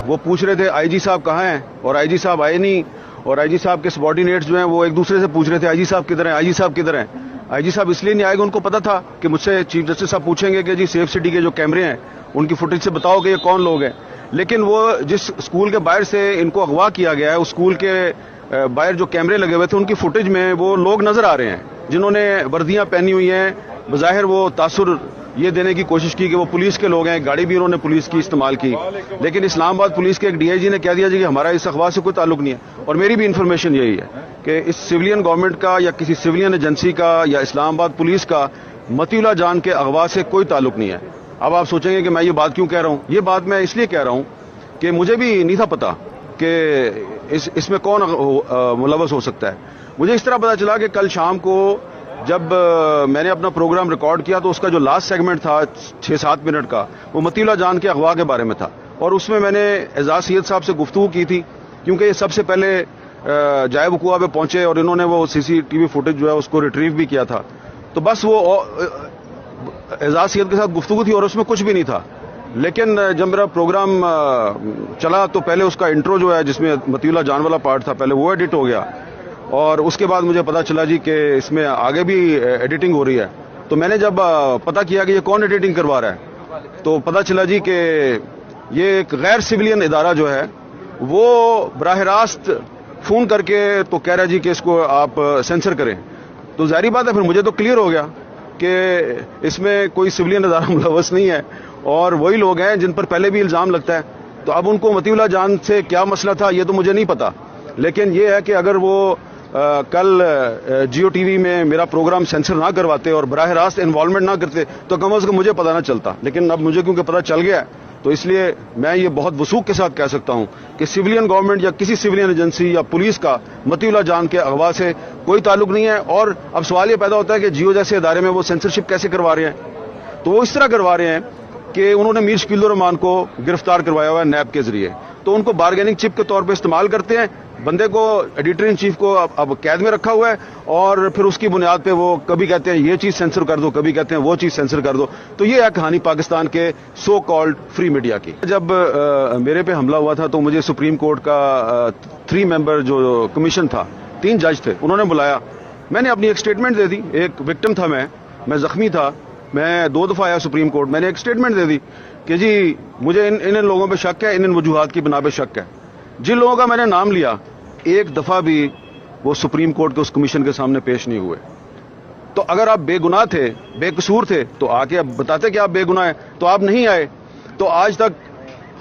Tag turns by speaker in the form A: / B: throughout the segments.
A: وہ پوچھ رہے تھے آئی جی صاحب کہاں ہیں، اور آئی جی صاحب آئے نہیں، اور آئی جی صاحب کے سبارڈینیٹس جو ہیں وہ ایک دوسرے سے پوچھ رہے تھے آئی جی صاحب کدھر ہیں، آئی جی صاحب کدھر ہیں۔ آئی جی صاحب اس لیے نہیں آئے گا، ان کو پتا تھا کہ مجھ سے چیف جسٹس صاحب پوچھیں گے کہ جی سیف سٹی کے جو کیمرے ہیں ان کی فوٹیج سے بتاؤ کہ یہ کون لوگ ہیں۔ لیکن وہ جس اسکول کے باہر سے ان کو اغوا کیا گیا ہے، اس اسکول کے باہر جو کیمرے لگے ہوئے تھے ان کی فوٹیج میں وہ لوگ نظر آ رہے ہیں جنہوں نے وردیاں پہنی ہوئی ہیں۔ بظاہر وہ تاثر یہ دینے کی کوشش کی کہ وہ پولیس کے لوگ ہیں، گاڑی بھی انہوں نے پولیس کی استعمال کی، لیکن اسلام آباد پولیس کے ایک ڈی آئی جی نے کہہ دیا جی کہ ہمارا اس اغوا سے کوئی تعلق نہیں ہے۔ اور میری بھی انفارمیشن یہی ہے کہ اس سویلین گورنمنٹ کا یا کسی سویلین ایجنسی کا یا اسلام آباد پولیس کا مطی اللہ جان کے اغوا سے کوئی تعلق نہیں ہے۔ اب آپ سوچیں گے کہ میں یہ بات کیوں کہہ رہا ہوں؟ یہ بات میں اس لیے کہہ رہا ہوں کہ مجھے بھی نہیں تھا پتا کہ اس میں کون ملوث ہو سکتا ہے۔ مجھے اس طرح پتا چلا کہ کل شام کو جب میں نے اپنا پروگرام ریکارڈ کیا تو اس کا جو لاسٹ سیگمنٹ تھا 6-7 منٹ کا، وہ مطی اللہ جان کے اغوا کے بارے میں تھا، اور اس میں نے اعزاز سید صاحب سے گفتگو کی تھی، کیونکہ یہ سب سے پہلے جائے وقوع پہ پہنچے اور انہوں نے وہ سی سی ٹی وی فوٹیج جو ہے اس کو ریٹریو بھی کیا تھا۔ تو بس وہ اعزاز سید کے ساتھ گفتگو تھی اور اس میں کچھ بھی نہیں تھا۔ لیکن جب میرا پروگرام چلا تو پہلے اس کا انٹرو جو ہے جس میں مطی اللہ جان والا پارٹ تھا پہلے وہ ایڈٹ ہو گیا، اور اس کے بعد مجھے پتا چلا جی کہ اس میں آگے بھی ایڈیٹنگ ہو رہی ہے۔ تو میں نے جب پتا کیا کہ یہ کون ایڈیٹنگ کروا رہا ہے تو پتا چلا جی کہ یہ ایک غیر سویلین ادارہ جو ہے وہ براہ راست فون کر کے تو کہہ رہا ہے جی کہ اس کو آپ سینسر کریں۔ تو ظاہری بات ہے پھر مجھے تو کلیئر ہو گیا کہ اس میں کوئی سویلین ادارہ ملوث نہیں ہے، اور وہی لوگ ہیں جن پر پہلے بھی الزام لگتا ہے۔ تو اب ان کو مطی اللہ جان سے کیا مسئلہ تھا یہ تو مجھے نہیں پتا، لیکن یہ ہے کہ اگر وہ کل جیو ٹی وی میں میرا پروگرام سینسر نہ کرواتے اور براہ راست انوالومنٹ نہ کرتے تو کم از کم مجھے پتا نہ چلتا، لیکن اب مجھے کیونکہ پتا چل گیا ہے تو اس لیے میں یہ بہت وثوق کے ساتھ کہہ سکتا ہوں کہ سویلین گورنمنٹ یا کسی سویلین ایجنسی یا پولیس کا مطی اللہ جان کے اغوا سے کوئی تعلق نہیں ہے۔ اور اب سوال یہ پیدا ہوتا ہے کہ جیو جیسے ادارے میں وہ سینسرشپ کیسے کروا رہے ہیں؟ تو وہ اس طرح کروا رہے ہیں کہ انہوں نے میر شکیل الرحمان کو گرفتار کروایا ہوا ہے نیب کے ذریعے، تو ان کو بارگیننگ چپ کے طور پہ استعمال کرتے ہیں، بندے کو ایڈیٹر ان چیف کو اب قید میں رکھا ہوا ہے، اور پھر اس کی بنیاد پہ وہ کبھی کہتے ہیں یہ چیز سینسر کر دو، کبھی کہتے ہیں وہ چیز سینسر کر دو۔ تو یہ ہے کہانی پاکستان کے سو کالڈ فری میڈیا کی۔ جب میرے پہ حملہ ہوا تھا تو مجھے سپریم کورٹ کا 3 ممبر جو کمیشن تھا، 3 جج تھے، انہوں نے بلایا، میں نے اپنی ایک سٹیٹمنٹ دے دی۔ ایک وکٹم تھا، میں زخمی تھا، میں 2 دفعہ آیا سپریم کورٹ، میں نے ایک سٹیٹمنٹ دے دی کہ جی مجھے ان لوگوں پہ شک ہے، ان وجوہات کی بنا پہ شک ہے۔ جن لوگوں کا میں نے نام لیا ایک دفعہ بھی وہ سپریم کورٹ کے اس کمیشن کے سامنے پیش نہیں ہوئے۔ تو اگر آپ بے گناہ تھے، بے قصور تھے تو آ کے اب بتاتے کہ آپ بے گناہ ہیں، تو آپ نہیں آئے۔ تو آج تک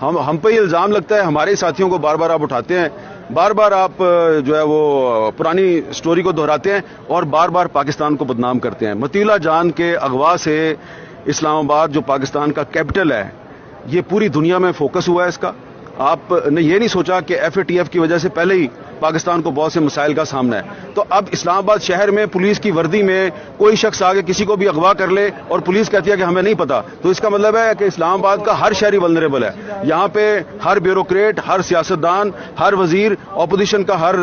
A: ہم پہ یہ الزام لگتا ہے، ہمارے ساتھیوں کو بار بار آپ اٹھاتے ہیں، بار بار آپ جو ہے وہ پرانی سٹوری کو دہراتے ہیں اور بار بار پاکستان کو بدنام کرتے ہیں۔ مطی اللہ جان کے اغوا سے اسلام آباد جو پاکستان کا کیپٹل ہے یہ پوری دنیا میں فوکس ہوا ہے اس کا۔ آپ نے یہ نہیں سوچا کہ ایف اے ٹی ایف کی وجہ سے پہلے ہی پاکستان کو بہت سے مسائل کا سامنا ہے۔ تو اب اسلام آباد شہر میں پولیس کی وردی میں کوئی شخص آگے کسی کو بھی اغوا کر لے اور پولیس کہتی ہے کہ ہمیں نہیں پتا، تو اس کا مطلب ہے کہ اسلام آباد کا ہر شہری ولنریبل ہے۔ یہاں پہ ہر بیوروکریٹ، ہر سیاستدان، ہر وزیر، اپوزیشن کا ہر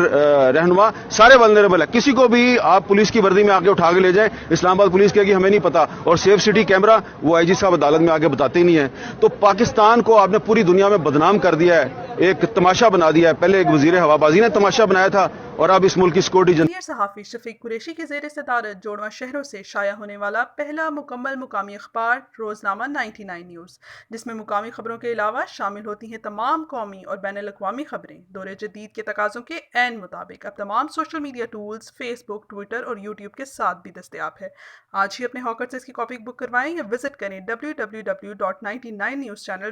A: رہنما سارے ولنریبل ہے۔ کسی کو بھی آپ پولیس کی وردی میں آگے اٹھا کے لے جائیں، اسلام آباد پولیس کہے گی ہمیں نہیں پتا، اور سیف سٹی کیمرہ وہ آئی جی صاحب عدالت میں آگے بتاتے ہی نہیں ہیں۔ تو پاکستان کو آپ نے پوری دنیا میں بدنام کر دیا ہے، ایک تماشا بنا دیا ہے۔ پہلے ایک وزیر ہوا بازی نے تماشا بنایا تھا، اور اب اس ملک کی سیکورٹی
B: صحافی شفیق قریشی کے زیر صدارت جوڑواں شہروں سے شائع ہونے والا پہلا مکمل مقامی اخبار روزنامہ 99 نیوز، جس میں مقامی خبروں کے علاوہ شامل ہوتی ہیں تمام قومی اور بین الاقوامی خبریں۔ دور جدید کے تقاضوں کے عین مطابق اب تمام سوشل میڈیا ٹولز فیس بک، ٹویٹر اور یوٹیوب کے ساتھ بھی دستیاب ہے۔ آج ہی اپنے ہاکر سے اس کی کاپی بک کروائیں یا وزٹ کریں www.99newschannel